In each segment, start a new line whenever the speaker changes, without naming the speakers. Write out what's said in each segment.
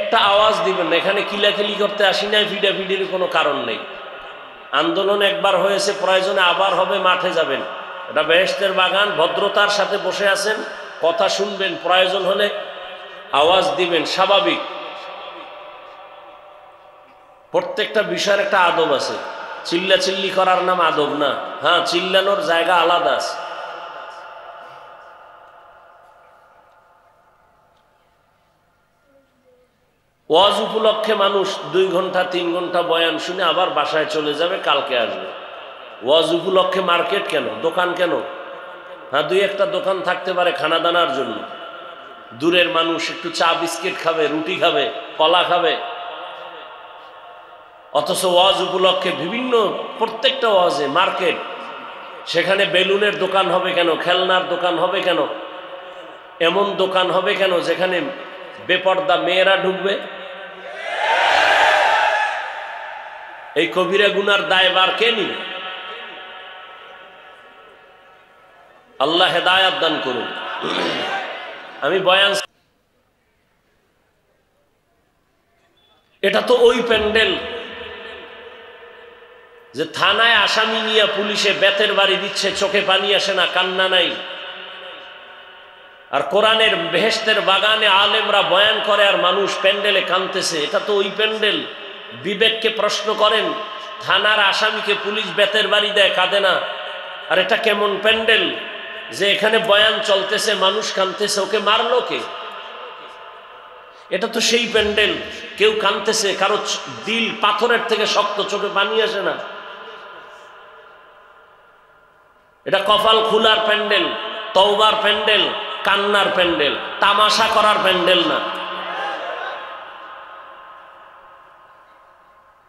একটা আওয়াজ দিবেন না। এখানে কিলাকিলি করতে আসি নাই, ফিডাফিডির কোনো কারণ নেই। আন্দোলন একবার হয়েছে, প্রয়োজনে আবার হবে, মাঠে যাবেন। এটা বেহেশতের বাগান, ভদ্রতার সাথে বসে আছেন, কথা শুনবেন, প্রয়োজন হলে আওয়াজ দিবেন, স্বাভাবিক। প্রত্যেকটা বিষয়ের একটা আদব আছে। চিল্লাচিল্লি করার নাম আদব না। হ্যাঁ, চিল্লানোর জায়গা আলাদা আছে। ওয়াজ উপলক্ষে মানুষ 2 ঘন্টা 3 ঘন্টা বয়ান শুনে আবার বাসায় চলে যাবে, কালকে আসবে। ওয়াজ উপলক্ষে মার্কেট কেন, দোকান কেন? হ্যাঁ, 2-1টা দোকান থাকতে পারে খানাদানার জন্য। দূরের মানুষ একটু চা বিস্কিট খাবে, রুটি খাবে, কলা খাবে। অথচ ওয়াজ উপলক্ষে বিভিন্ন প্রত্যেকটা ওয়াজে মার্কেট। সেখানে বেলুনের দোকান হবে কেন, খেলনার দোকান হবে কেন, এমন দোকান হবে কেন যেখানে বেপর্দা মেয়েরা ঢুকবে? এই কবিরা গুনার দায়ভার কে নিবে? আল্লাহ হেদায়াত দান করুন। আমি বয়ান, এটা তো ওই প্যান্ডেল যে থানায় আসামি নিয়ে পুলিশে বেতের বাড়ি দিচ্ছে, চোখে পানি আসে না, কান্না নাই। আর কোরআনের বেহেশতের বাগানে আলেমরা বয়ান করে আর মানুষ প্যান্ডেলে কাঁদতেছে। এটা তো ওই প্যান্ডেল। বিবেককে প্রশ্ন করেন, থানার আসামিকে পুলিশ বেতের বাড়ি দেয়, কাঁদে না। আর এটা কেমন প্যান্ডেল যে এখানে বয়ান চলতেছে, মানুষ কাঁদতেছে, ওকে মারলো কে? এটা তো সেই প্যান্ডেল, কেউ কাঁদতেছে, কারো দিল পাথরের থেকে শক্ত, চোখে পানি আসে না। এটা কপাল খোলার প্যান্ডেল, তওবার প্যান্ডেল, কান্নার প্যান্ডেল, তামাশা করার প্যান্ডেল না।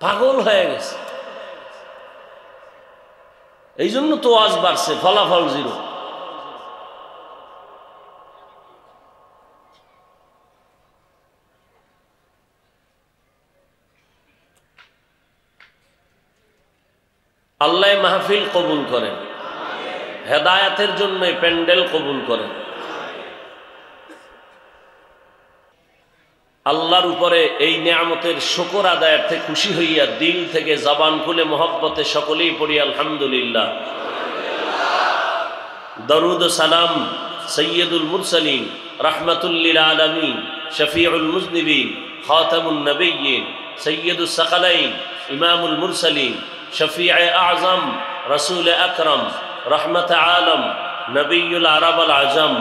পাগল হয়ে গেছে। এই জন্য তো ওয়াজ বাড়ছে, ফলাফল 0। আল্লাহ মাহফিল কবুল করেন, হেদায়াতের জন্য প্যান্ডেল কবুল করেন। আল্লাহর উপরে এই নিয়ামতের শুকর আদায়ার্থে খুশি হইয়া দিল থেকে জবান খুলে মহব্বতে সকলেই পড়ি আলহামদুলিল্লাহ। দরুদ ও সালাম সৈয়দুল মুরসালিন, রাহমাতুল লিল আলামিন, শফিউল মুজনিবিন, খাতামুন নবিয়্যিন, সৈয়দুস সাকালাইন, ইমামুল মুরসালিন, শফিউ আযম, রাসূল আকরাম, রহমত আলম, নবিয়ুল আরব আল আজম,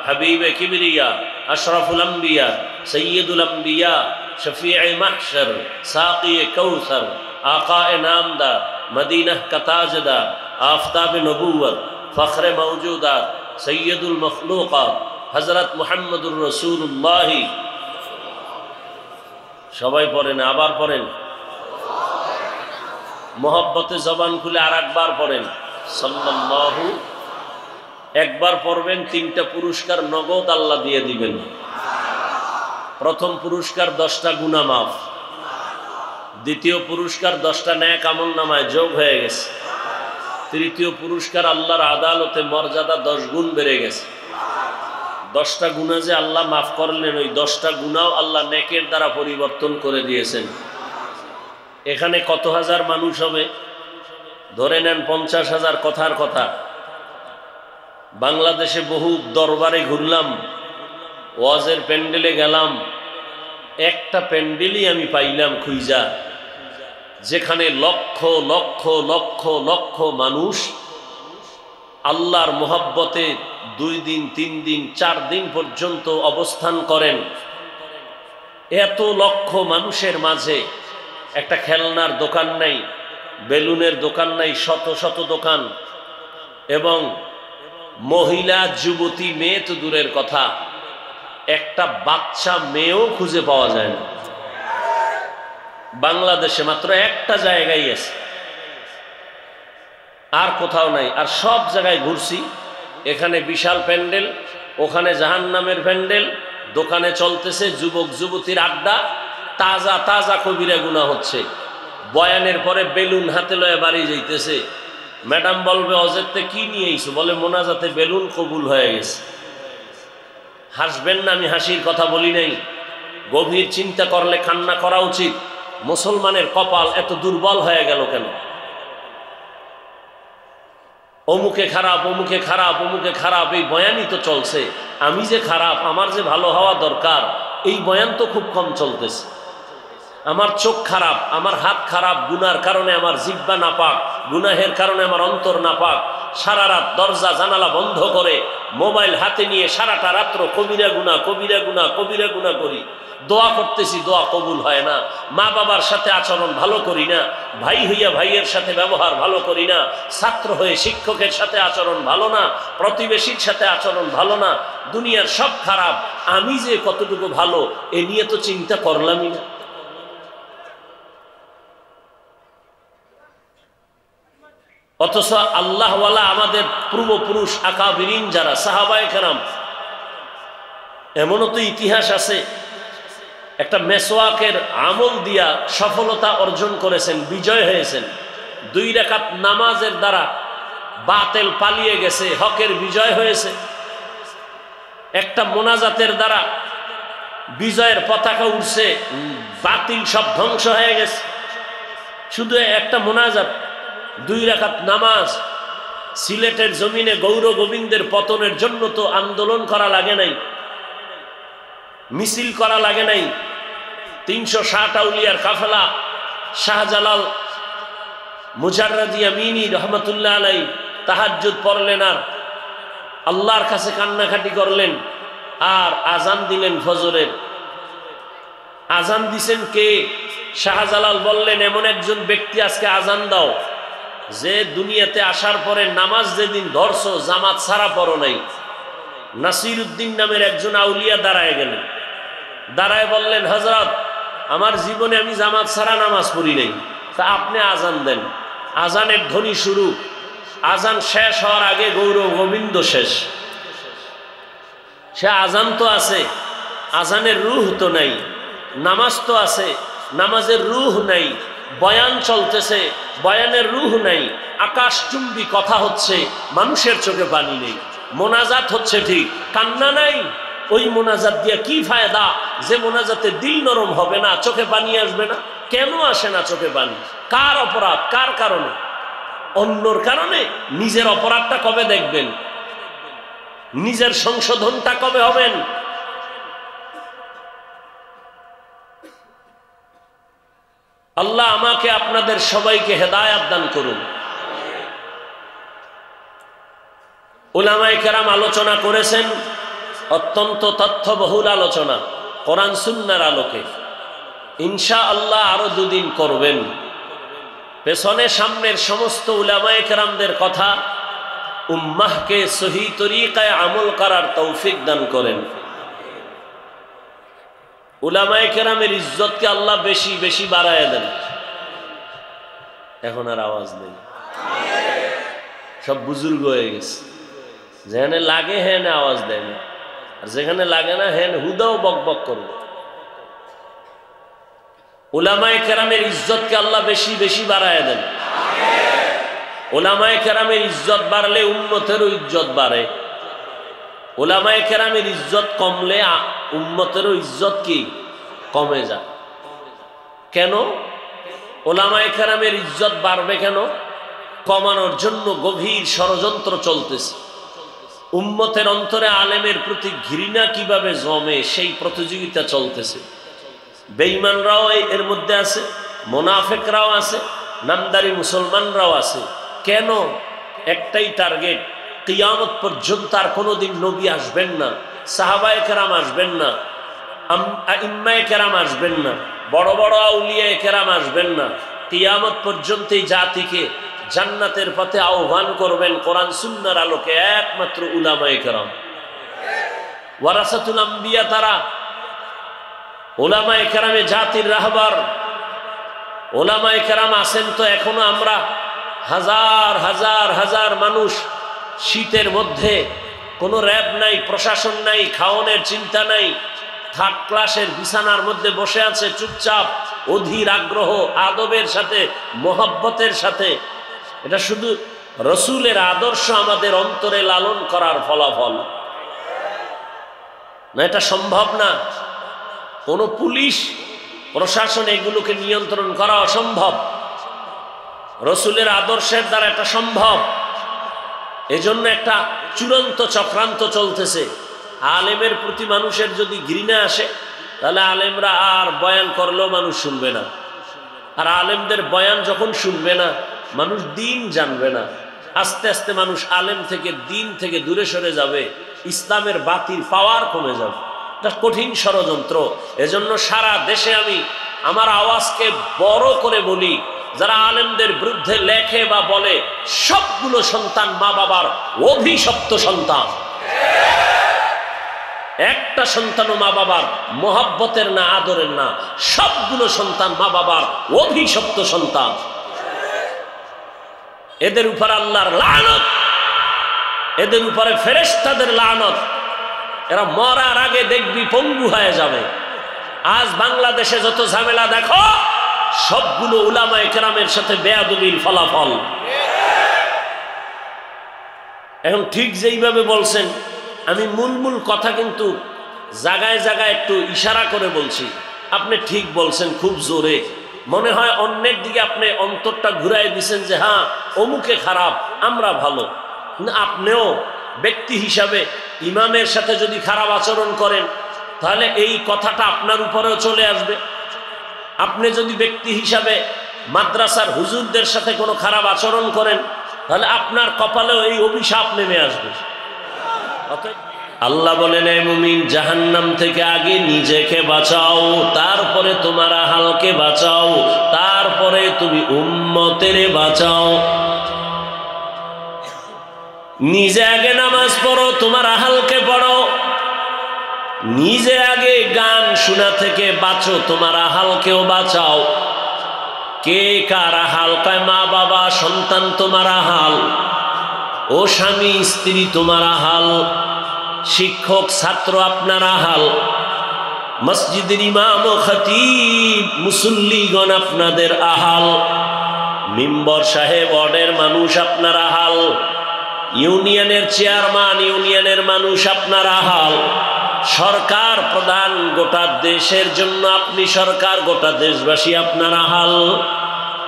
হাবিব কিবরিয়া, আশরাফুল আম্বিয়া, সৈয়দুল আম্বিয়া, শফিউ মাহশর, সাকি কৌসর, আকায়ে নামদার, মদিনা কা তাজদার, আফতাব নবুয়ত, ফখর মওজুদাত, সৈয়দুল মখলুকাত, হযরত মুহাম্মদুর রাসূলুল্লাহ। সবাই পড়েন, আবার পড়েন, মোহব্বতে জবান খুলে আর একবার পড়েন সাল্লাল্লাহু। একবার পড়বেন, 3টা পুরস্কার নগদ আল্লাহ দিয়ে দিবেন। প্রথম পুরস্কার 10টা গুনাহ মাফ, দ্বিতীয় পুরস্কার 10টা নেক আমল নামায় যোগ হয়ে গেছে, তৃতীয় পুরস্কার আল্লাহর আদালতে মর্যাদা 10 গুণ বেড়ে গেছে। 10টা গুনাহ যে আল্লাহ মাফ করলেন, ওই 10টা গুনাহ আল্লাহ নেকের দ্বারা পরিবর্তন করে দিয়েছেন। এখানে কত হাজার মানুষ হবে? ধরে নেন 50,000। কথার কথা, বাংলাদেশে বহু দরবারে ঘুরলাম, ওয়াজের প্যান্ডেলে গেলাম, একটা প্যান্ডেলই আমি পাইলাম খুঁজা, যেখানে লক্ষ লক্ষ লক্ষ লক্ষ মানুষ আল্লাহর মোহাব্বতে 2 দিন 3 দিন 4 দিন পর্যন্ত অবস্থান করেন। এত লক্ষ মানুষের মাঝে একটা খেলনার দোকান নাই, বেলুনের দোকান নাই, শত শত দোকান, এবং মহিলা যুবতী মেয়ে তো দূরের কথা, একটা বাচ্চা মেয়েও খুঁজে পাওয়া যায় না। বাংলাদেশে মাত্র একটা জায়গায় আছে, আর কোথাও নাই। আর সব জায়গায় ঘুরছি, এখানে বিশাল প্যান্ডেল, ওখানে জাহান্নামের প্যান্ডেল, দোকানে চলতেছে যুবক যুবতীর আড্ডা, তাজা তাজা কবিরা গুনাহ হচ্ছে। বয়ানের পরে বেলুন হাতে লয়ে বাড়ি যাইতেছে, ম্যাডাম বলবে অজেরতে কি নিয়ে আইছো? বলে মোনাজাতে বেলুন কবুল হয়ে গেছে। হাসবেন না, আমি হাসির কথা বলি নাই। গভীর চিন্তা করলে কান্না করা উচিত। মুসলমানের কপাল এত দুর্বল হয়ে গেল কেন? অমুকে খারাপ, অমুকে খারাপ, অমুকে খারাপ, এই বয়ানই তো চলছে। আমি যে খারাপ, আমার যে ভালো হওয়া দরকার, এই বয়ান তো খুব কম চলতেছে। আমার চোখ খারাপ, আমার হাত খারাপ, গুনার কারণে আমার জিহ্বা নাপাক, গুনাহের কারণে আমার অন্তর নাপাক। সারা রাত দরজা জানালা বন্ধ করে মোবাইল হাতে নিয়ে সারাটা রাত্র কবিরা গুনাহ, কবিরা গুনাহ, কবিরা গুনাহ করি। দোয়া করতেছি, দোয়া কবুল হয় না। মা বাবার সাথে আচরণ ভালো করি না, ভাই হইয়া ভাইয়ের সাথে ব্যবহার ভালো করি না, ছাত্র হয়ে শিক্ষকের সাথে আচরণ ভালো না, প্রতিবেশীর সাথে আচরণ ভালো না। দুনিয়ার সব খারাপ, আমি যে কতটুকু ভালো এ নিয়ে তো চিন্তা করলামই না। অথচ আল্লাহওয়ালা আমাদের পূর্বপুরুষ আকাবিরিন যারা সাহাবায়ে কেরাম, এমনও তো ইতিহাস আছে একটা মেসওয়াকের আমল দিয়া সফলতা অর্জন করেছেন, বিজয় হয়েছেন। 2 রাকাত নামাজের দ্বারা বাতিল পালিয়ে গেছে, হকের বিজয় হয়েছে। একটা মোনাজাতের দ্বারা বিজয়ের পতাকা উঠছে, বাতিল সব ধ্বংস হয়ে গেছে। শুধু একটা মোনাজাত, 2 রাকাত নামাজ। সিলেটের জমিনে গৌর গোবিন্দের পতনের জন্য তো আন্দোলন করা লাগে নাই, মিছিল করা লাগে নাই। 360 আউলিয়ার কাফেলা, শাহজালাল মুজাররাদি আমিনী রহমতুল্লাহ আলাইহি তাহাজ্জুদ পড়লেন আর আল্লাহর কাছে কান্নাকাটি করলেন, আর আজান দিলেন ফজরের। আজান দিছেন কে? শাহজালাল বললেন, এমন একজন ব্যক্তি আজকে আজান দাও যে দুনিয়াতে আসার পরে নামাজ যেদিন ধরছো জামাত ছাড়া পড়ো নাই। নাসির উদ্দিন নামের একজন আউলিয়া দাঁড়ায় গেলেন, দাঁড়ায় বললেন, হযরত, আমার জীবনে আমি জামাত ছাড়া নামাজ পড়ি নাই, তা আপনি আজান দেন। আজানের ধ্বনি শুরু, আজান শেষ হওয়ার আগে গৌর গোবিন্দ শেষ। সে আজান তো আছে, আজানের রূহ তো নাই। নামাজ তো আছে, নামাজের রূহ নাই। বয়ান চলতেছে, বয়ানের রূহ নাই। আকাশচুম্বী কথা হচ্ছে, মানুষের চোখে পানি নেই। মোনাজাত হচ্ছে ঠিক, কান্না নাই। ওই মোনাজাত দিয়া কি ফায়দা যে মোনাজাতে দিল নরম হবে না, চোখে পানি আসবে না? কেন আসে না চোখে পানি? কার অপরাধ? কার কারণে? অন্যর কারণে? নিজের অপরাধটা কবে দেখবেন? নিজের সংশোধনটা কবে হবেন? আল্লাহ আমাকে আপনাদের সবাইকে হেদায়েত দান করুন। উলামায়ে কেরাম আলোচনা করেছেন, অত্যন্ত তথ্যবহুল আলোচনা, কোরআন সুন্নাহর আলোকে। ইনশাআল্লাহ আরো 2 দিন করবেন। পেছনে সামনের সমস্ত উলামায়ে কেরামদের কথা উম্মাহকে সহি তরিকায় আমল করার তৌফিক দান করেন। উলামায়ে কেরামের ইজ্জতকে আল্লাহ বেশি বেশি বাড়ায় দেন। এখন আর আওয়াজ নেই, সব বুজুর্গ হয়ে গেছে। যেখানে লাগে হ্যাঁ আওয়াজ দেয় না, আর যেখানে লাগে না হ্যাঁ হুদাও বক বক করবে। উলামায়ে কেরামের ইজ্জতকে আল্লাহ বেশি বেশি বাড়ায় দেন। উলামায়ে কেরামের ইজ্জত বাড়লে উম্মতেরও ইজ্জত বাড়ে। উলামায়ে কেরামের ইজ্জত কমলে উম্মতেরও ইজ্জত কি কমে যায়। কেন উলামায়ে কেরামের ইজ্জত বাড়বে? কেন? কমানোর জন্য গভীর ষড়যন্ত্র চলতেছে। উম্মতের অন্তরে আলেমের প্রতি ঘৃণা কিভাবে জমে সেই প্রতিযোগিতা চলতেছে। বেঈমানরাও এর মধ্যে আছে, মুনাফিকরাও আছে, নামদারি মুসলমানরাও আছে। কেন? একটাই টার্গেট, কিয়ামত পর্যন্ত আর কোনোদিন নবী আসবেন না, সাহাবায়ে কেরাম আসবেন না, আইম্মায়ে কেরাম আসবেন না, বড় বড় আউলিয়ায়ে কেরাম আসবেন না। কিয়ামত পর্যন্ত এই জাতিকে জান্নাতের পথে আহ্বান করবেন কোরআন সুন্নাহর আলোকে একমাত্র উলামায়ে কেরাম। ওয়ারাসাতুল আম্বিয়া তারা। উলামায়ে কেরামে জাতির রাহবার। উলামায়ে কেরাম আছেন তো এখনো আমরা হাজার হাজার হাজার মানুষ শীতের মধ্যে, কোনো র্যাব নাই, প্রশাসন নাই, খাওয়ানোর চিন্তা নাই, 3rd ক্লাসের বিছানার মধ্যে বসে আছে চুপচাপ, অধীর আগ্রহ, আদবের সাথে, মোহাব্বতের সাথে। এটা শুধু রসুলের আদর্শ আমাদের অন্তরে লালন করার ফলাফল না, এটা সম্ভব না। কোনো পুলিশ প্রশাসন এগুলোকে নিয়ন্ত্রণ করা অসম্ভব। রসুলের আদর্শের দ্বারা এটা সম্ভব। এজন্য একটা চূড়ান্ত চক্রান্ত চলতেছে। আলেমের প্রতি মানুষের যদি ঘৃণা আসে, তাহলে আলেমরা আর বয়ান করলেও মানুষ শুনবে না। আর আলেমদের বয়ান যখন শুনবে না, মানুষ দিন জানবে না। আস্তে আস্তে মানুষ আলেম থেকে, দিন থেকে দূরে সরে যাবে। ইসলামের বাতির পাওয়ার কমে যাবে। এটা কঠিন ষড়যন্ত্র। এজন্য সারা দেশে আমি আমার আওয়াজকে বড় করে বলি, যারা আলেমদের বিরুদ্ধে লেখে বা বলে, সবগুলো সন্তান মা বাবার অভিশপ্ত সন্তান। একটা সন্তানও মা বাবার মোহাব্বতের না, আদরের না। সবগুলো সন্তান মা বাবার অভিশপ্ত সন্তান। এদের উপর আল্লাহর লানত, এদের উপরে ফেরেশতাদের লানত। এরা মরার আগে দেখবি পঙ্গু হয়ে যাবে। আজ বাংলাদেশে যত ঝামেলা দেখো, সবগুলো উলামায়ে কেরামের সাথে বেয়াদবির ফলাফল। এখন ঠিক যেইভাবে বলছেন, আমি মূল কথা কিন্তু জায়গায় জায়গায় একটু ইশারা করে বলছি। আপনি ঠিক বলছেন খুব জোরে, মনে হয় অন্যের দিকে আপনি অন্তরটা ঘুরাই দিচ্ছেন যে হ্যাঁ অমুকে খারাপ, আমরা ভালো। কিন্তু আপনিও ব্যক্তি হিসাবে ইমামের সাথে যদি খারাপ আচরণ করেন, তাহলে এই কথাটা আপনার উপরেও চলে আসবে। আপনি যদি ব্যক্তি হিসাবে মাদ্রাসার হুজুরদের সাথে কোনো খারাপ আচরণ করেন, তাহলে আপনার কপালেও এই অভিশাপ নেমে আসবে। আল্লাহ বলেন, এ মুমিন, জাহান্নাম থেকে আগে নিজেকে বাঁচাও, তারপরে তোমার আহালকে বাঁচাও, তারপরে তুমি উম্মতের বাঁচাও। নিজে আগে নামাজ পড়ো, তোমার আহালকে পড়ো। নিজে আগে গান শোনা থেকে বাঁচো, তোমার আহালকেও বাঁচাও। কে কার আহাল? কয় মা বাবা সন্তান তোমার আহাল, ও স্বামী স্ত্রী তোমার আহাল, শিক্ষক ছাত্র আপনার আহাল, মসজিদের ইমাম ও খতিব মুসল্লিগণ আপনাদের আহাল, মেম্বার সাহেব ওয়ার্ডের মানুষ আপনার আহাল, ইউনিয়নের চেয়ারম্যান ইউনিয়নের মানুষ আপনার আহাল, সরকার প্রধান গোটা দেশের জন্য আপনি সরকার, গোটা দেশবাসী আপনার আহাল।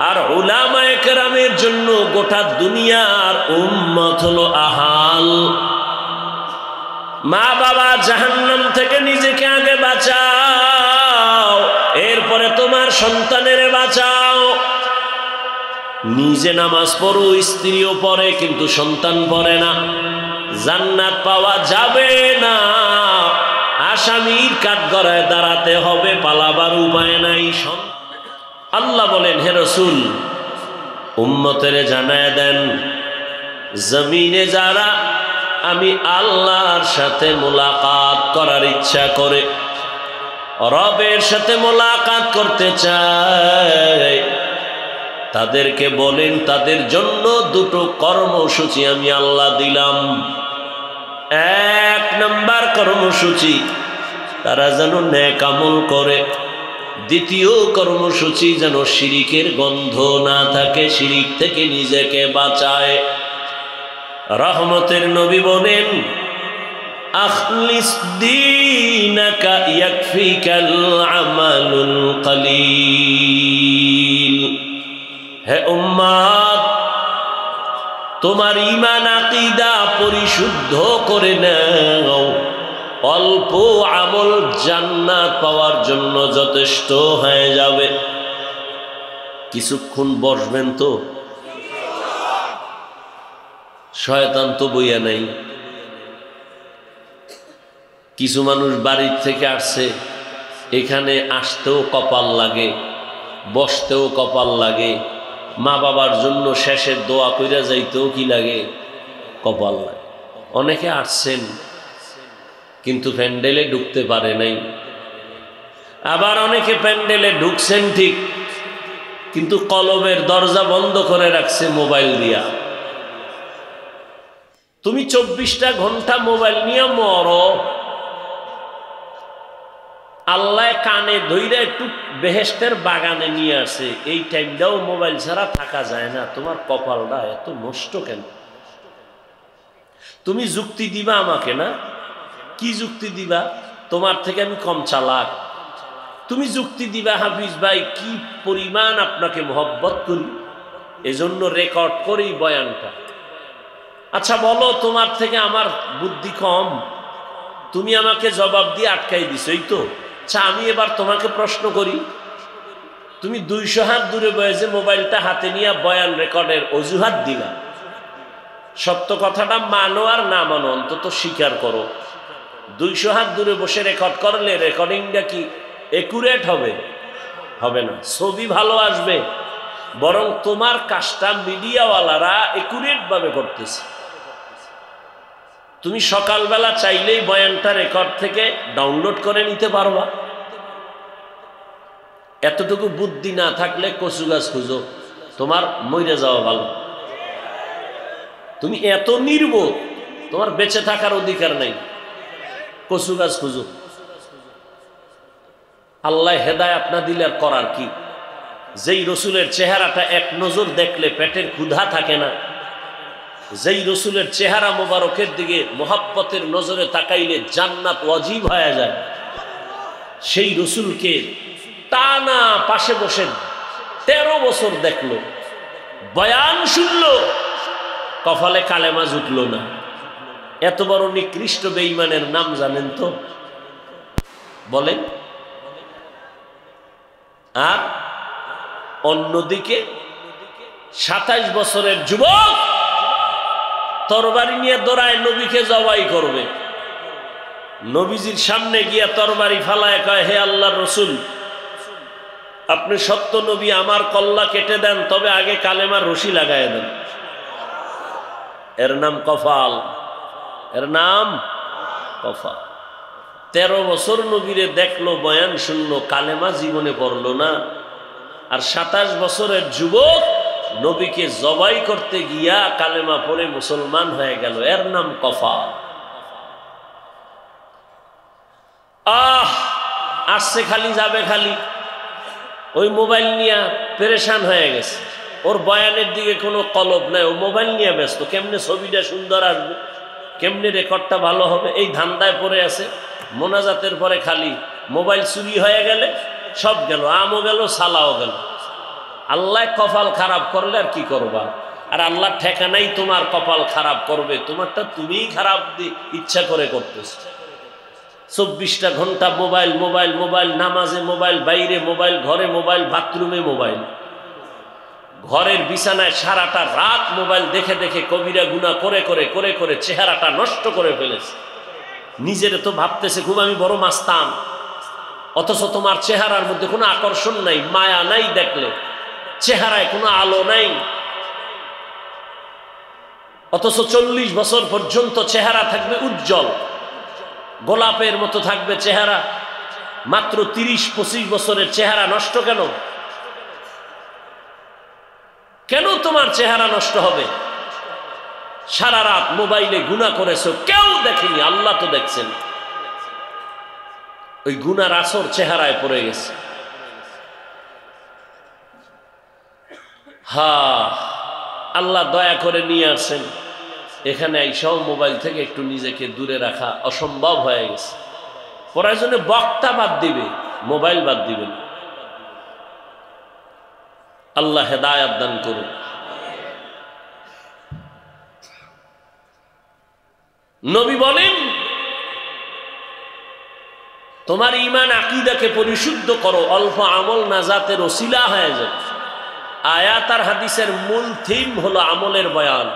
আর উলামায়ে কেরামের জন্য গোটা দুনিয়ার উম্মত হলো আহাল। মা বাবা জাহান্নাম থেকে নিজেকে আগে বাঁচাও, এরপরে তোমার সন্তানের বাঁচাও। নিজে নামাজ পড়ো, স্ত্রীও পড়ে, কিন্তু সন্তান পড়ে না, জান্নাত পাওয়া যাবে না। আসামির কাঠগড়ায় দাঁড়াতে হবে, পালাবার উপায় নাই। আল্লাহ বলেন, হে রাসূল, উম্মতের জানায় দেন, জমিনে যারা আমি আল্লাহর সাথে মোলাকাত করার ইচ্ছা করে, রবের সাথে মোলাকাত করতে চায়, তাদেরকে বলেন তাদের জন্য দুটো কর্মসূচি আমি আল্লাহ দিলাম। এক নাম্বার কর্মসূচি, তারা যেন নেক আমল করে। দ্বিতীয় কর্মসূচি, যেন শিরিকের গন্ধ না থাকে, শিরিক থেকে নিজেকে বাঁচায়। রহমতের নবী বলেন, আখলিস দীনাকা ইয়াকফিকাল আমালুল কলিল। হে উম্মত, তোমার ঈমান আকীদা পরিশুদ্ধ করে নাও, অল্প আমল জান্নাত পাওয়ার জন্য যথেষ্ট হয়ে যাবে। কিছুক্ষণ বসবেন তো, শয়তান তো বইয়া নাই। কিছু মানুষ বাড়ির থেকে আসছে, এখানে আসতেও কপাল লাগে, বসতেও কপাল লাগে, মা বাবার জন্য শেষের দোয়া কইরা যাইতেও কি লাগে, কপাল লাগে। অনেকে আসছেন কিন্তু প্যান্ডেলে ঢুকতে পারে নাই। আবার অনেকে প্যান্ডেলে ঢুকছেন ঠিক, কিন্তু কলবের দরজা বন্ধ করে রাখছে মোবাইল দিয়া। তুমি 24টা ঘন্টা মোবাইল নিয়ে মরো, আল্লাহ কানে ধইরা একটু বেহেশতের বাগানে নিয়ে আসে, এই টাইমটাও মোবাইল ছাড়া থাকা যায় না। তোমার কপালটা এত নষ্ট কেন? তুমি যুক্তি দিবা আমাকে, না কি যুক্তি দিবা? তোমার থেকে আমি কম চালাক, তুমি যুক্তি দিবা হাফিজ ভাই কি পরিমাণ আপনাকে মহব্বত করি, এজন্য রেকর্ড করি বয়ানটা। আচ্ছা বলো, তোমার থেকে আমার বুদ্ধি কম, তুমি আমাকে জবাব দিয়ে আটকাই দিছো, এই তো। আচ্ছা আমি এবার তোমাকে প্রশ্ন করি, তুমি 200 হাত দূরে বসে মোবাইলটা হাতে নিয়ে বয়ান রেকর্ডের অজুহাত দিলা, সত্য কথাটা মানো আর না মানো অন্তত স্বীকার করো। 200 হাত দূরে বসে রেকর্ড করলে রেকর্ডিংটা কি একুরেট হবে? হবে না। ছবি ভালো আসবে, বরং তোমার কাজটা মিডিয়াওয়ালারা একুরেট ভাবে করতেছে। তুমি সকালবেলা চাইলেই বয়ানটা রেকর্ড থেকে ডাউনলোড করে নিতে পারবা। এতটুকু বুদ্ধি না থাকলে কচু গাছ খুঁজো, তোমার মরে যাওয়া ভালো। তুমি এত নির্বোধ, তোমার বেঁচে থাকার অধিকার নাই, কচু গাছ খুঁজো। আল্লাহ হেদায়েত না দিলে আর করার কি? যেই রসুলের চেহারাটা এক নজর দেখলে পেটের ক্ষুধা থাকে না, যেই রসুলের চেহারা মোবারকের দিকে মোহাব্বতের নজরে তাকাইলে জান্নাত ওয়াজিব হয়ে যায়, সেই রসুলকে টানা পাশে বসে 13 বছর দেখলো, বয়ান শুনলো, কপালে কালেমা জুটলো না। এত বড় নিকৃষ্ট বেঈমানের নাম জানেন তো? বলেন। আর অন্যদিকে 27 বছরের যুবক তরবারি নিয়ে দৌড়ায় নবীকে জবাই করবে। নবীজির সামনে গিয়া তরবারি ফালায় কয়, হে আল্লাহর রসুল, আপনি সত্য নবী, আমার কল্লা কেটে দেন, তবে আগে কালেমার রশি লাগায় দেন। এর নাম কফাল, এর নাম কফাল। 13 বছর নবীরে দেখলো, বয়ান শুনলো, কালেমা জীবনে পড়লো না। আর 27 বছরের যুবক নবীকে জবাই করতে গিয়া কালেমা পড়ে মুসলমান হয়ে গেল, এর নাম কফাল। আসছে খালি, যাবে খালি, ওই মোবাইল নিয়ে পেরেশান হয়ে গেছে। ওর বয়ানের দিকে কোনো কলব নাই, ও মোবাইল নিয়ে ব্যস্ত, কেমনে ছবিটা সুন্দর আসবে, কেমনে রেকর্ডটা ভালো হবে, এই ধান্দায় পড়ে আছে। মোনাজাতের পরে খালি মোবাইল চুরি হয়ে গেলে সব গেল, আমও গেল, সালাও গেল। আল্লাহ কপাল খারাপ করলে আর কি করবা? আর আল্লাহ ঠেকানাই তোমার কপাল খারাপ করবে, তোমারটা তুমিই খারাপ ইচ্ছা করে করতেছ। 24টা ঘন্টা মোবাইল মোবাইল মোবাইল, নামাজে মোবাইল, বাইরে মোবাইল, ঘরে মোবাইল, বাথরুমে মোবাইল, ঘরের বিছানায় সারাটা রাত মোবাইল দেখে দেখে কবিরা গুনাহ করে করে করে করে চেহারাটা নষ্ট করে ফেলেছে। নিজের তো ভাবতেছে খুব আমি বড় মাস্তান, অথচ তোমার চেহারার মধ্যে কোনো আকর্ষণ নাই, মায়া নাই, দেখলে চেহারায় কোনো আলো নাই। অথচ 40 বছর পর্যন্ত চেহারা থাকবে উজ্জ্বল, গোলাপের মতো থাকবে চেহারা। মাত্র 30-25 বছরের চেহারা নষ্ট কেন? কেন তোমার চেহারা নষ্ট হবে? সারা রাত মোবাইলে গুনাহ করেছো, কেউ দেখেনি, আল্লাহ তো দেখছেন। ওই গুনার আসর চেহারায় পড়ে গেছে। আল্লাহ দয়া করে নিয়ে আসেন এখানে, এইসব মোবাইল থেকে একটু নিজেকে দূরে রাখা অসম্ভব হয়ে গেছে। প্রয়োজনে বক্তা বাদ দিবে, মোবাইল বাদ দিবে না। আল্লাহ হেদায়েত দান করুন। নবী বলেন, তোমার ঈমান আকীদাকে পরিশুদ্ধ করো, অল্প আমল নাজাতের ওসিলা হয়ে যাবে। আয়াত আর হাদিসের মূল থিম হলো আমলের বয়ান।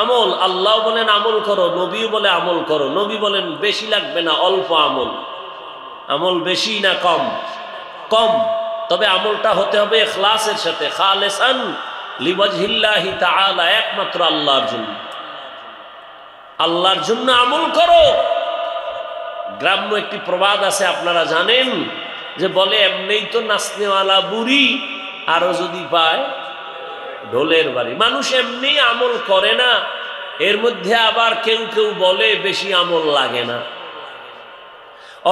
আমল, আল্লাহ বলেন আমল করো, নবীও বলে আমল করো। নবী বলেন বেশি লাগবে না, অল্প আমল। আমল বেশি না কম? কম। তবে আমলটা হতে হবে ইখলাসের সাথে, খালিসান লিওয়াজহিল্লাহি তাআলা, একমাত্র আল্লাহর জন্য। আল্লাহর জন্য আমল করো। গ্রাম্য একটি প্রবাদ আছে, আপনারা জানেন, যে বলে এমনিই তো নাচনেওয়ালা বুড়ি, আরো যদি পায় ঢোলের বাড়ি। মানুষ এমনি আমল করে না, এর মধ্যে আবার কেউ কেউ বলে বেশি আমল লাগে না।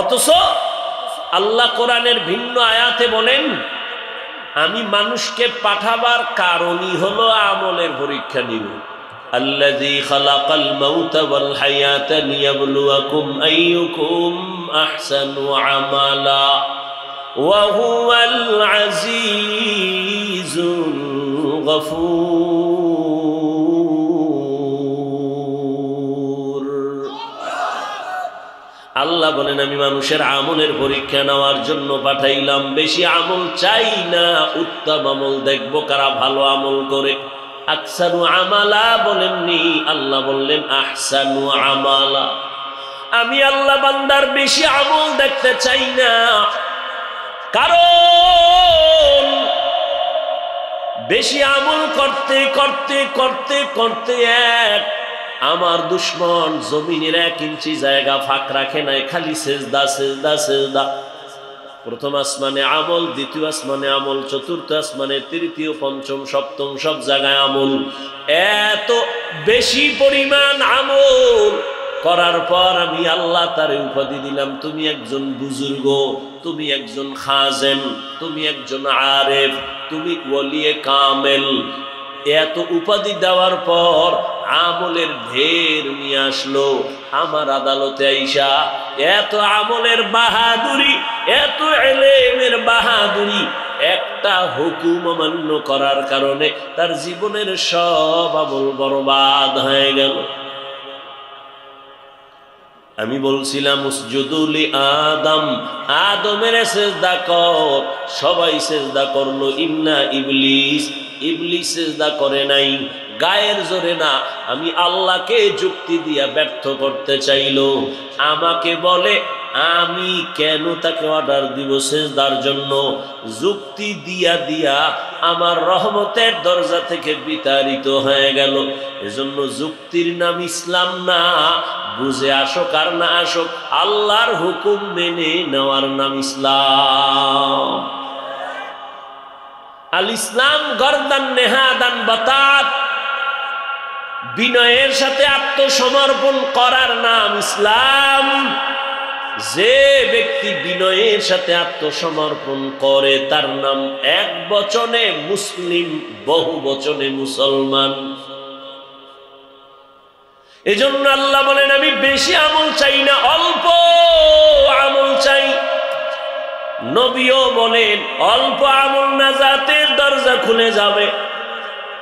অথচ আল্লাহ কোরআনের ভিন্ন আয়াতে বলেন, আমি মানুষকে পাঠাবার কারণই হলো আমলের পরীক্ষা নিব। আল্লাযী খালাকাল মাউতা ওয়াল হায়াতা লিয়াবলুয়াকুম আইয়ুকুম আহসানু আমালা। ওয়া হুয়াল আজিজুল গফুর। আল্লাহ বলেন আমি মানুষের আমলের পরীক্ষা নেওয়ার জন্য পাঠাইলাম। বেশি আমল চাই না, উত্তম আমল দেখবো কারা ভালো আমল করে। আকসানু আমালা বলেননি, আল্লাহ বললেন আহসানু আমালা। আমি আল্লাহ বান্দার বেশি আমল দেখতে চাই না, কারণ বেশি আমল করতে করতে করতে করতে আমার দুশ্মন জমিনের 1 ইঞ্চি জায়গা ফাঁক রাখে নাই, খালি সেজদা সেজদা সেজদা। প্রথম আসমানে আমল, দ্বিতীয় আসমানে আমল, চতুর্থ আসমানে, তৃতীয়, পঞ্চম, সপ্তম সব জায়গায় আমল। এত বেশি পরিমাণ আমল করার পর আমি আল্লাহ তারে উপাধি দিলাম, তুমি একজন বুজুর্গ, তুমি একজন খাজেন, তুমি একজন আরেফ, তুমি ওলিয়ে কামেল। এত উপাধি দেওয়ার পর আমলের ঢের নিয়ে আসলো আমার আদালতে আইসা। এত আমলের বাহাদুরি, এত ইলমের বাহাদুরি, একটা হুকুম অমান্য করার কারণে তার জীবনের সব আমল বরবাদ হয়ে গেল। আমি বলছিলাম উসজুদু লি আদম, আদমের সেজদা কর, সবাই সেজদা করলো, ইন্না ইবলিস, ইবলিস সেজদা করে নাই, গায়ের জোরে না, আমি আল্লাহকে যুক্তি দিয়া ব্যর্থ করতে চাইলো। আমাকে বলে আমি কেন তাকে অর্ডার দিব সেজদার জন্য? যুক্তি দিয়া দিয়া আমার রহমতের দরজা থেকে বিতাড়িত হয়ে গেল। এজন্য যুক্তির নাম ইসলাম না, বুঝে আসুক আর না আসুক আল্লাহর হুকুম মেনে নেওয়ার নাম ইসলাম। আল ইসলাম গরদান নেহাদান বাতাত, বিনয়ের সাথে আত্মসমর্পণ করার নাম ইসলাম। যে ব্যক্তি বিনয়ের সাথে আত্মসমর্পণ করে তার নাম এক বচনে মুসলিম, বহু বচনে মুসলমান। এজন্য আল্লাহ বলেন আমি বেশি আমল চাই না, অল্প আমল চাই। নবীও বলেন অল্প আমল নাজাতের দরজা খুলে যাবে,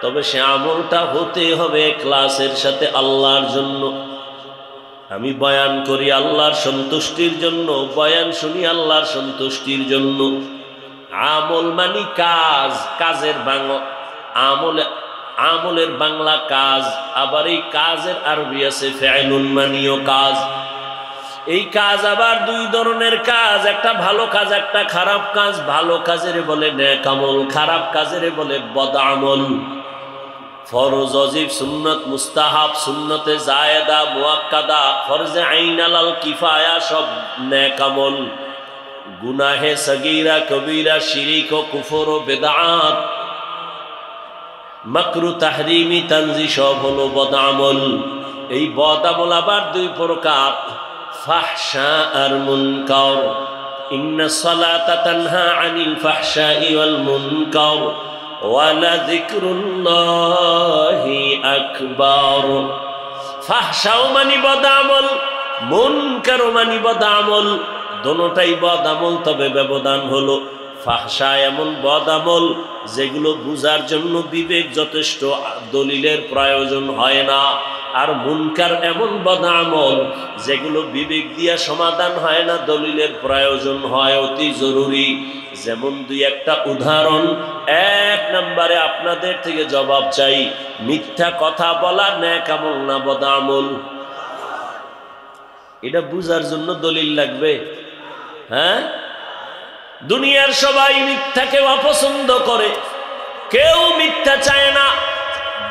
তবে সে আমলটা হতে হবে ইখলাসের সাথে আল্লাহর জন্য। আমি বয়ান করি আল্লাহর সন্তুষ্টির জন্য, বয়ান শুনি আল্লাহর সন্তুষ্টির জন্য। আমল মানি কাজ, কাজের বাংলা আমলের বাংলা কাজ, আবার এই কাজের আরবি আছে ফিআলুন মানিও কাজ। এই কাজ আবার 2 ধরনের কাজ, একটা ভালো কাজ, একটা খারাপ কাজ। ভালো কাজের বলে নেক আমল, খারাপ কাজের বলে বদ আমল। ফরজ, ওয়াজিব, সুন্নত, মুস্তাহাব, সুন্নতে জায়েদা, মুআক্কাদা, ফরজে আইন, আলাল কিফায়া সব নেক আমল। গুনাহে সগীরা, কবীরা, শিরিক ও কুফর ও বিদআত, মাকরু, তাহরিমি, তানজি সব হলো বদ আমল। এই বদ আমল আবার 2 প্রকার, ফাহশা আর মুনকার। ইন্নাস সালাতা তানহা আনিল ফাহশাই ওয়াল মুনকার ওয়ালা যিকরুল্লাহি আকবার। ফাহশাও মানি বদ আমল, মুনকারও মানি বদ আমল, দোনোটাই বদ আমল। তবে ব্যবধান হলো ফাহশা এমন বদ আমল যেগুলো বুঝার জন্য বিবেক যথেষ্ট, দলিলের প্রয়োজন হয় না। আর মুনকার এমন বদ আমল যেগুলো বিবেক দিয়া সমাধান হয় না, দলিলের প্রয়োজন হয় অতি জরুরি। যেমন 2-1টা উদাহরণ। 1 নম্বরে আপনাদের থেকে জবাব চাই, মিথ্যা কথা বলা নেক আমল না বদ আমল? এটা বুঝার জন্য দলিল লাগবে? হ্যাঁ, দুনিয়ার সবাই মিথ্যাকে অপছন্দ করে, কেউ মিথ্যা চায় না।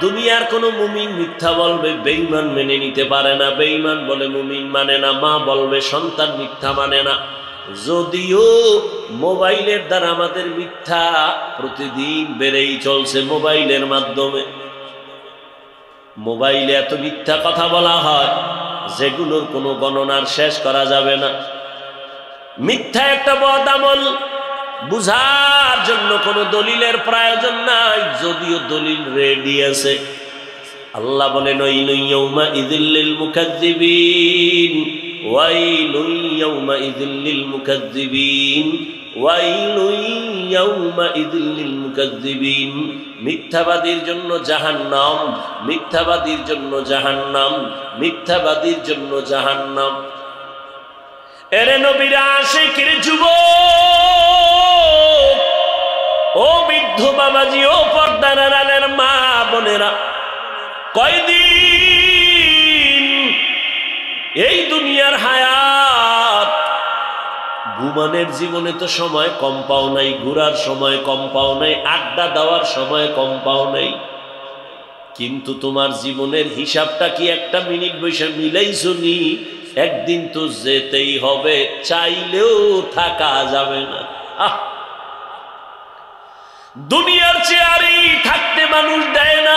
দুনিয়ার কোন মুমিন মিথ্যা বলবে বেঈমান মেনে নিতে পারে না, বেঈমান বলে মুমিন মানে না, মা বলবে সন্তান মিথ্যা মানে না। যদিও মোবাইলের দ্বারা আমাদের মিথ্যা প্রতিদিন বেড়েই চলছে। মোবাইলের মাধ্যমে মোবাইলে এত মিথ্যা কথা বলা হয় যেগুলোর কোনো গণনার শেষ করা যাবে না। মিথ্যা একটা বদ আমল, বুঝার জন্য কোনো দলিলের প্রয়োজন নাই, যদিও দলিল রেডি আছে। আল্লাহ বলেন ওয়াইলুন ইয়াউমা ইযিল লিল মুকাজ্জিবিন ওয়াইলুন ইয়াউমাইযিল লিল মুকাজ্জিবিন ওয়াইলুন ইয়াউমাইযিল লিল মুকাজ্জিবিন। মিথ্যাবাদীর জন্য জাহান্নাম, মিথ্যাবাদীর জন্য জাহান্নাম, মিথ্যাবাদীর জন্য জাহান্নাম। এরে নবীর আশিকের যুবক, ও বৃদ্ধ বাবাজি, ও পর্দার আড়ালের মা বোনেরা, কয়দিন এই দুনিয়ার হায়াত? ঘুমানের জীবনে তো সময় কম পাও নাই, ঘোরার সময় কম পাও নাই, আড্ডা দেওয়ার সময় কম পাও নাই, কিন্তু তোমার জীবনের হিসাবটা কি একটা মিনিট বসে মিলাইছো নি? একদিন তো যেতেই হবে, চাইলেও থাকা যাবে না। দুনিয়ার চেয়ারই থাকতে মানুষ দেয় না,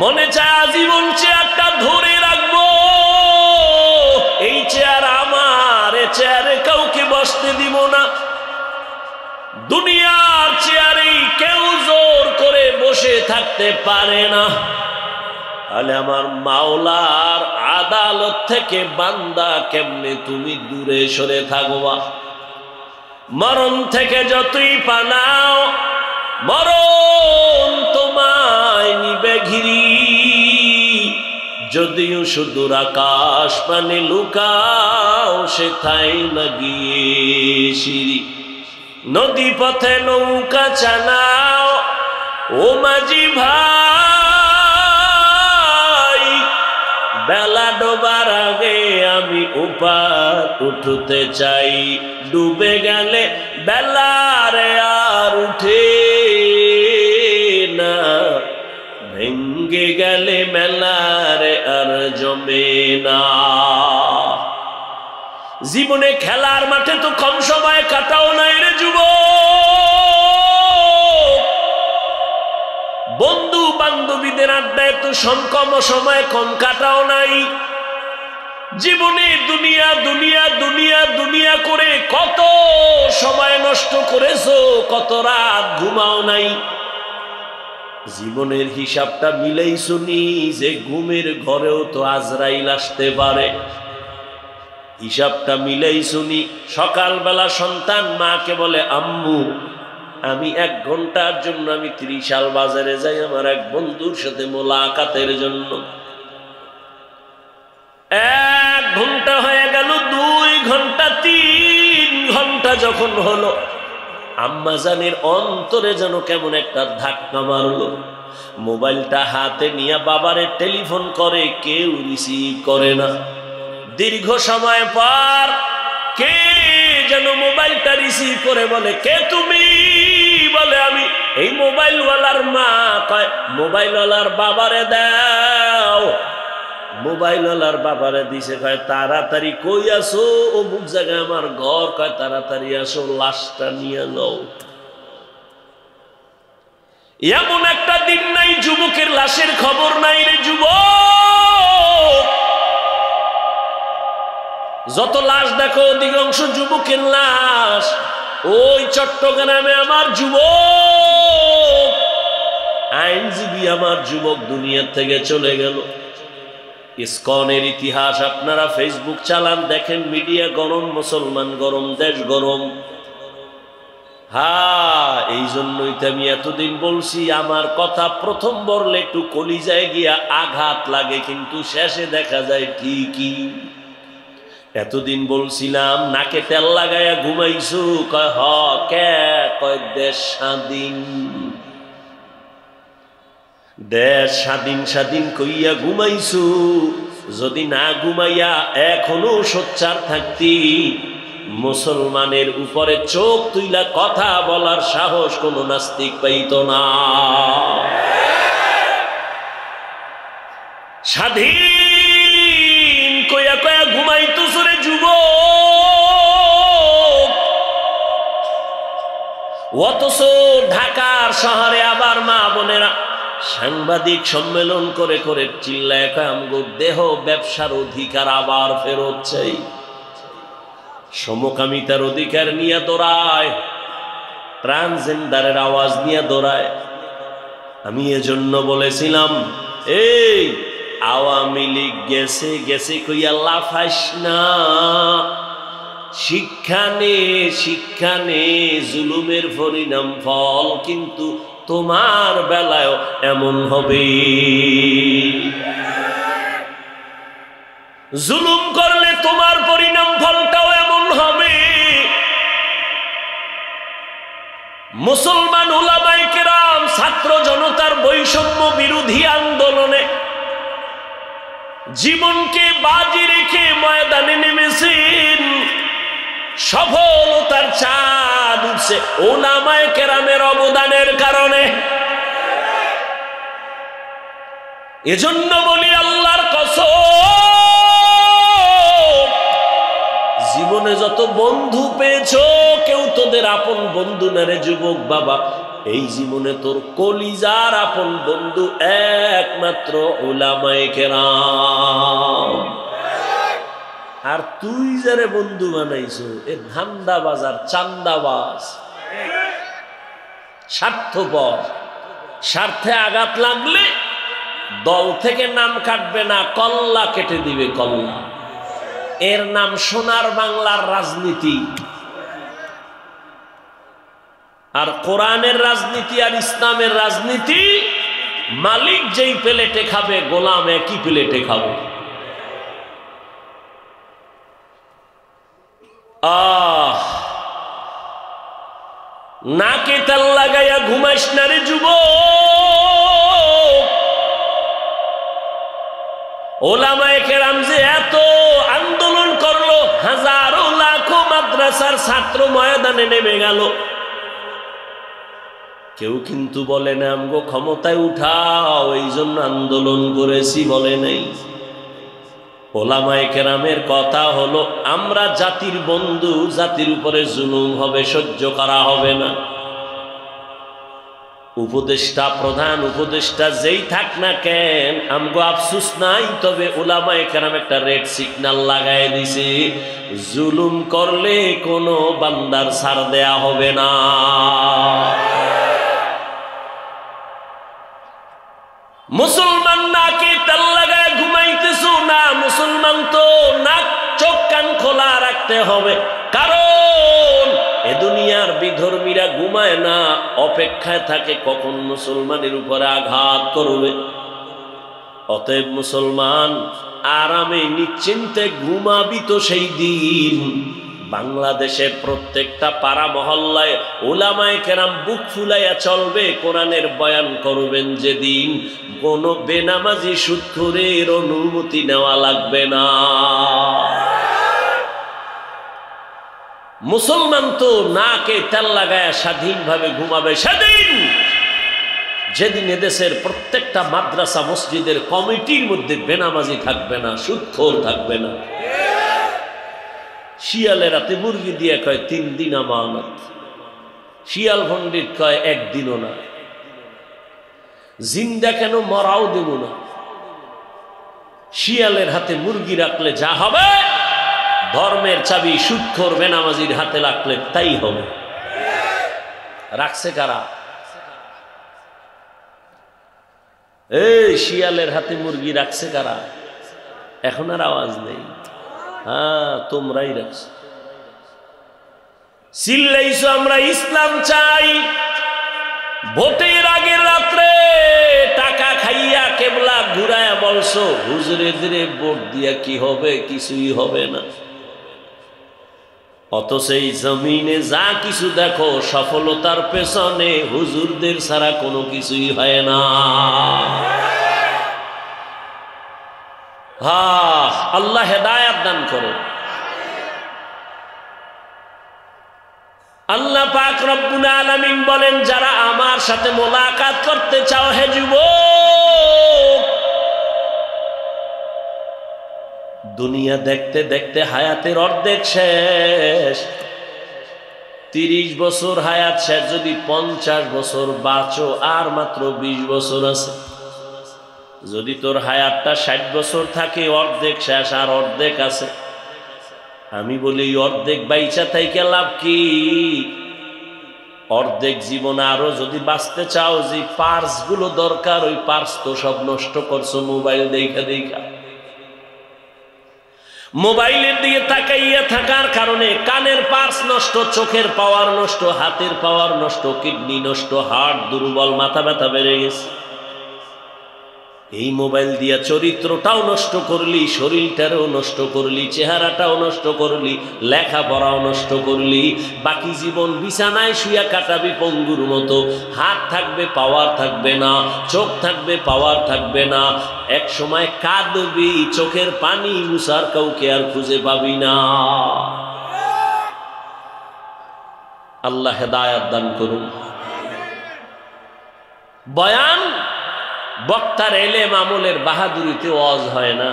মনে চায় আজীবন চেয়ারটা ধরে রাখবো, এই চেয়ার আমার, এ চেয়ারে কাউকে বসতে দিব না। দুনিয়ার চেয়ারেই কেউ জোর করে বসে থাকতে পারে না। তাহলে আমার মাওলার আদালত থেকে বান্দা কেমনে তুমি দূরে সরে থাকবা? মরণ থেকে যতই পালাও, মরণ তোমায় নিবে ঘিরি। যদিও সুদূর আকাশ পানে লুকাও, সেথায় না গিয়ে সিঁড়ি। নদী পথে নৌকা চালাও, ও মাঝি ভাই, বেলা ডোবার আগে আমি উপার উঠতে চাই। ডুবে গেলে বেলারে আর উঠে না, ভেঙ্গে গেলে মেলারে আর জমে না। জীবনে খেলার মাঠে তো কম সময় কাটাও নাই রে যুবক, বন্ধু বান্ধবীদের আড্ডায় তো কম সময় কম কাটাও নাই। জীবনে দুনিয়া দুনিয়া দুনিয়া দুনিয়া করে কত সময় নষ্ট করেছো, কত রাত ঘুমাও নাই। জীবনের হিসাবটা মিলাইছো নি যে ঘুমের ঘরেও তো আজরাইল আসতে পারে? হিসাবটা মিলাইছো নি? সকালবেলা সন্তান মাকে বলে, আম্মু আমি 1 ঘন্টার জন্য আমি 30 সাল বাজারে যাই আমার এক বন্ধুর সাথে মোলাকাতের জন্য। 1 ঘন্টা হয়ে গেল, 2 ঘন্টা, 3 ঘন্টা যখন হলো, আম্মা জানের অন্তরে যেন কেমন একটা ধাক্কা মারলো। মোবাইলটা হাতে নিয়ে বাবারে টেলিফোন করে, কেউ রিসিভ করে না। দীর্ঘ সময় পর কে যেন মোবাইলটা রিসিভ করে বলে, কে তুমি? বলে আমি এই মোবাইলওয়ালার মা। কয় মোবাইলওয়ালার বাবারে দাও। মোবাইলওয়ালার বাবারে দিছে, কয় তাড়াতাড়ি কই আসো? অমুক জায়গায় আমার ঘর। কয় তাড়াতাড়ি আসো, লাশটা নিয়ে যাও। এমন একটা দিন নাই যুবকের লাশের খবর নাই রে যুবক। যত লাশ দেখো অধিকাংশ যুবকের লাশ। ওই চট্টগ্রামে আমার যুবক, আইনজীবী আমার যুবক দুনিয়া থেকে চলে গেল। ইসকনের ইতিহাস আপনারা ফেসবুক চালান, দেখেন, মিডিয়া গরম, মুসলমান গরম, দেশ গরম। হ্যাঁ, এই জন্যই তো আমি এতদিন বলছি, আমার কথা প্রথম বললে একটু কলিজায় গিয়া আঘাত লাগে, কিন্তু শেষে দেখা যায় ঠিকই। এতদিন বলছিলাম নাকে তেল লাগাইয়া ঘুমাইছু? কয় হ। কে? কয় দেশ স্বাধীন। দেশ স্বাধীন স্বাধীন কইয়া ঘুমাইছু? যদি না ঘুমাইয়া এখনো সোচ্চার থাকতি, মুসলমানের উপরে চোখ তুইলা কথা বলার সাহস কোন নাস্তিক পাইত না। স্বাধীন কইয়া কইয়া ঘুমাইতো সুরে যুবক। অথচ ঢাকার শহরে আবার মা বোনেরা সাংবাদিক সম্মেলন করে করে চিল্লায় কয়, আমগো দেহ ব্যবসার অধিকার আবার ফেরত চাই। সমকামিতার অধিকার নিয়ে দৌড়ায়, ট্রান্সজেন্ডারের আওয়াজ নিয়ে দৌড়ায়। আমি এজন্য বলেছিলাম, এই আওয়ামী লীগ গেছে গেছে কইয়া লাফাইস না, শিক্ষা নে জুলুমের পরিণাম ফল কিন্তু তোমার বেলায় এমন হবে। জুলুম করলে তোমার পরিণাম ফলটাও এমন হবে। মুসলমান উলামায়ে কেরাম ছাত্র জনতার বৈষম্য বিরোধী আন্দোলনে জীবনকে বাজি রেখে ময়দানে নেমেছেন। সফলতার চাঁদ উঠছে উলামায়ে কেরামের অবদানের কারণে। এজন্য বলি আল্লাহর কসম, জীবনে যত বন্ধু পেয়েছো কেউ তোদের আপন বন্ধু না রে যুবক বাবা। এই জীবনে তোর কলিজার আপন বন্ধু একমাত্র উলামায়ে কেরাম। আর তুই যারে বন্ধু বানাইছো এ ধান্দাবাজ আর চান্দাবাজ, স্বার্থপর। স্বার্থে আঘাত লাগলে দল থেকে নাম কাটবে না, কল্লা কেটে দিবে, কল্লা। এর নাম সোনার বাংলার রাজনীতি। আর কোরআনের রাজনীতি আর ইসলামের রাজনীতি, মালিক যেই প্লেটে খাবে গোলাম একই প্লেটে খাবে। নাকে তেল লাগাইয়া ঘুমাইস না রে যুবক। ওলামায়ে কেরাম যে এত আন্দোলন করলো, হাজারো লাখো মাদ্রাসার ছাত্র ময়দানে নেমে গেল, কেউ কিন্তু বলে না আমগো ক্ষমতায় উঠাও এই জন্য আন্দোলন করেছি, বলে নাই। ওলামায়ে কেরামের কথা হলো আমরা জাতির বন্ধু, জাতির উপরে জুলুম হবে সহ্য করা হবে না। উপদেষ্টা, প্রধান উপদেষ্টা যেই থাক না কেন, আমগো আফসোস নাই, তবে ওলামায়ে কেরাম একটা রেড সিগন্যাল লাগায় দিছে, জুলুম করলে কোনো বান্দার ছাড় দেয়া হবে না। মুসলমান নাকি তেল লাগায় ঘুমাইতেছো না, মুসলমান তো নাক চোখ কান খোলা রাখতে হবে, কারণ এ দুনিয়ার বিধর্মীরা ঘুমায় না, অপেক্ষায় থাকে কখন মুসলমানের উপরে আঘাত করবে। অতএব মুসলমান আরামে নিশ্চিন্তে ঘুমাবি তো সেই দিন। বাংলাদেশের প্রত্যেকটা পাড়া মহল্লায় উলামায়ে কেরাম বুক ফুলাইয়া চলবে, কোরআনের বয়ান করবেন যেদিন, কোন বেনামাজি সুদখোরের অনুমতি নেওয়া লাগবে না। মুসলমান তো নাকে তেল লাগায় স্বাধীনভাবে ঘুমাবে সেদিন, যেদিন এদেশের প্রত্যেকটা মাদ্রাসা মসজিদের কমিটির মধ্যে বেনামাজি থাকবে না, সুদখোর থাকবে না। শিয়ালে রাতে মুরগি দিয়ে কয় 3 দিন আমানত, শিয়াল পণ্ডিত কয় 1 দিনও না। জিন্দা কেন, মরাও দেব না। শিয়ালের হাতে মুরগি রাখলে যা হবে, ধর্মের চাবি সুদখোর বেনামাজির হাতে রাখলে তাই হবে। রাখছে কারা? এই শিয়ালের হাতে মুরগি রাখছে কারা? এখন আর আওয়াজ নেই। হ্যাঁ, তোমরাই রাখছো। চিল্লাইছো আমরা ইসলাম চাই, ভোটের আগের রাত্রে টাকা খাইয়া কেবলা ঘুরায়া বলছো হুজুরেদের ভোট দিয়া কি হবে, কিছুই হবে না। অথচ এই জমিনে যা কিছু দেখো সফলতার পেছনে হুজুরদের ছাড়া কোনো কিছুই হয় না। আল্লাহ হেদায়েত দান করে। আল্লাহ পাক রব্বুল আলামিন বলেন, যারা আমার সাথে মোলাকাত করতে চাও হে যুবক, দুনিয়া দেখতে দেখতে হায়াতের অর্ধেক শেষ। 30 বছর হায়াত শেষ, যদি 50 বছর বাঁচো আর মাত্র 20 বছর আছে। যদি তোর হায়াতটা 60 বছর থাকে, অর্ধেক শেষ আর অর্ধেক আছে। আমি বলি অর্ধেক বাইচা থাইকা লাভ কি? অর্ধেক জীবনে আরো যদি বাঁচতে চাও, যে পার্স গুলো দরকার ওই পার্স তো সব নষ্ট করছো মোবাইল দেখা দেখা। মোবাইলের দিকে তাকাইয়া থাকার কারণে কানের পার্স নষ্ট, চোখের পাওয়ার নষ্ট, হাতের পাওয়ার নষ্ট, কিডনি নষ্ট, হার্ট দুর্বল, মাথা ব্যথা বেড়ে গেছে। এই মোবাইল দিয়া চরিত্রটাও নষ্ট করলি, শরীরটারও নষ্ট করলি, চেহারাটাও নষ্ট করলি, লেখাপড়াও নষ্ট করলি। বাকি জীবন বিছানায় শুয়া কাটাবি পঙ্গুর মতো। হাত থাকবে পাওয়ার থাকবে না, চোখ থাকবে পাওয়ার থাকবে না। এক সময় কাঁদবি, চোখের পানি মুছার কাউকে আর খুঁজে পাবি না। আল্লাহ হেদায়াত দান করুন। বয়ান বক্তার এলেম আমলের বাহাদুরিতে ওয়াজ হয় না।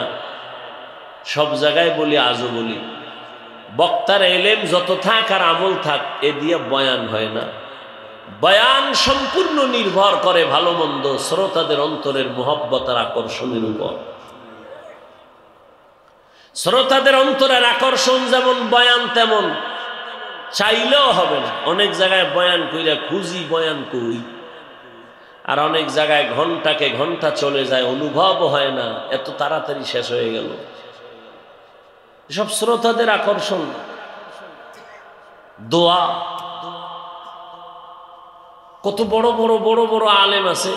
সব জায়গায় বলি, আজও বলি, বক্তার এলেম যত থাক আর আমল থাক, এ দিয়ে বয়ান হয় না। বয়ান সম্পূর্ণ নির্ভর করে ভালো মন্দ শ্রোতাদের অন্তরের মুহাব্বত আর আকর্ষণের উপর। শ্রোতাদের অন্তরের আকর্ষণ যেমন, বয়ান তেমন। চাইলেও হবে না। অনেক জায়গায় বয়ান কইরা খুঁজি বয়ান কই, আর অনেক জায়গায় ঘন্টাকে ঘন্টা চলে যায়, অনুভব হয় না, এত তাড়াতাড়ি শেষ হয়ে গেল। সব শ্রোতাদের আকর্ষণ। দোয়া, কত বড় বড় বড় বড় আলেম আছে,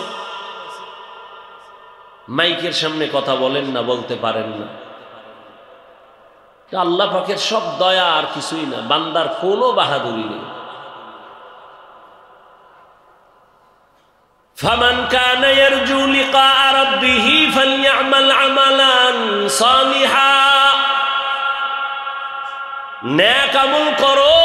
মাইকের সামনে কথা বলেন না, বলতে পারেন না। আল্লাহ পাকের সব দয়া, আর কিছুই না, বান্দার কোনো বাহাদুরি নেই। فمن كان يرجو لقاء ربه فليعمل عملا صالحا। নেক আমল করো,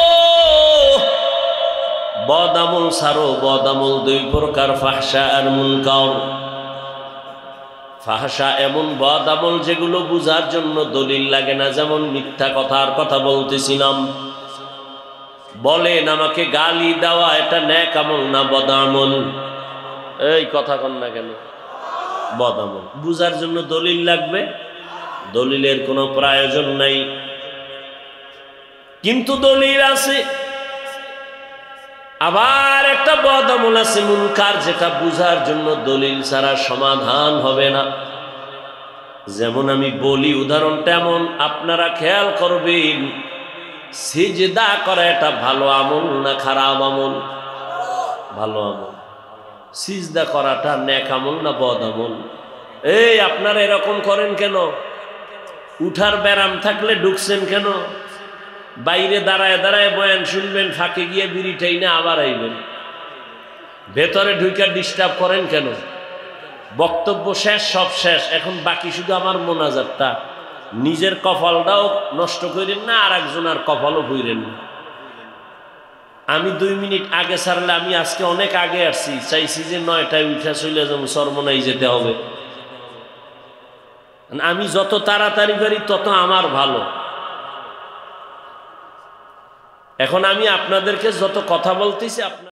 বদ আমল ছাড়ো। বদ আমল দুই প্রকার, ফাহশা আর মুনকার। ফাহশা এমন বদ আমল যেগুলো বুঝার জন্য দলিল লাগে না, যেমন মিথ্যা কথার কথা বলতেছিলাম। বলেন আমাকে গালি দেওয়া এটা নেক আমল না বদ আমল? এই কথা কন না কেন? বদ আমল। বুঝার জন্য দলিল লাগবে, দলিলের কোনো প্রয়োজন নাই। কিন্তু দলিল আছে। আবার একটা বদ আমল আছে মুনকার, যেটা বুঝার জন্য দলিল ছাড়া সমাধান হবে না। যেমন আমি বলি, উদাহরণটা এমন, আপনারা খেয়াল করবেন, সিজদা করা এটা ভালো আমল না খারাপ আমল? ভালো আমল। সিজদা করাটা নেক আমল না বদ আমল? এই আপনারা এরকম করেন কেন? উঠার ব্যারাম থাকলে ঢুকছেন কেন? বাইরে দাঁড়ায় দাঁড়ায় বয়ান শুনবেন, ফাঁকে গিয়ে বিড়িটাই না আবার আইবেন। ভেতরে ঢুকে ডিস্টার্ব করেন কেন? বক্তব্য শেষ, সব শেষ, এখন বাকি শুধু আমার মোনাজাতটা। নিজের কপালটাও নষ্ট করেন না, আর একজনের কপালও ভুইরেন না। আমি 2 মিনিট আগে ছাড়লে, আমি আজকে অনেক আগে আসছি, চাইছি যে 9টায় উঠে চলে যাবো, চরমনাই যেতে হবে। আমি যত তাড়াতাড়ি পারি তত আমার ভালো। এখন আমি আপনাদেরকে যত কথা বলতেছি,